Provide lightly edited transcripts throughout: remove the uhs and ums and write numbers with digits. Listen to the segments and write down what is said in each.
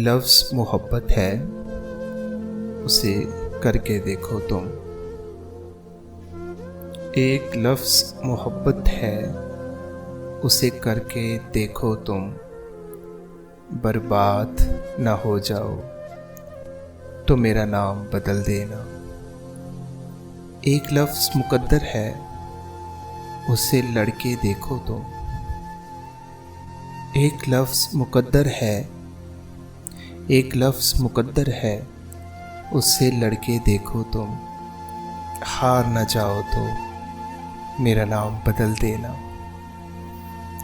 लफ्ज़ मोहब्बत है, उसे करके देखो तुम। एक लफ्ज़ मोहब्बत है, उसे करके देखो तुम। बर्बाद ना हो जाओ तो मेरा नाम बदल देना। एक लफ्ज़ मुकद्दर है, उसे लड़के देखो तुम। एक लफ्ज़ मुकद्दर है, एक लफ्ज़ मुकद्दर है, उससे लड़के देखो तुम। हार न जाओ तो मेरा नाम बदल देना।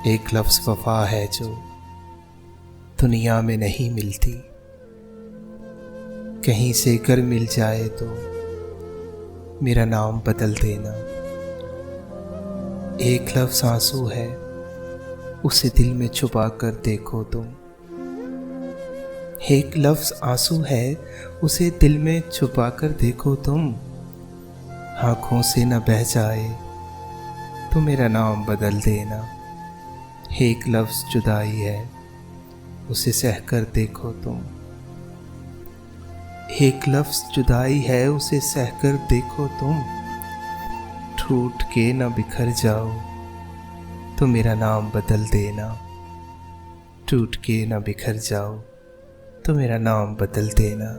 एक लफ्ज़ वफ़ा है जो दुनिया में नहीं मिलती, कहीं से अगर मिल जाए तो मेरा नाम बदल देना। एक लफ्ज़ आंसू है, उसे दिल में छुपा कर देखो तुम। एक लफ्ज़ आंसू है, उसे दिल में छुपा कर देखो तुम। आँखों से न बह जाए तो मेरा नाम बदल देना। एक लफ्ज़ जुदाई है, उसे सह कर देखो तुम। एक लफ्ज़ जुदाई है, उसे सह कर देखो तुम। टूट के न बिखर जाओ तो मेरा नाम बदल देना। टूट के न बिखर जाओ तो मेरा नाम बदल देना।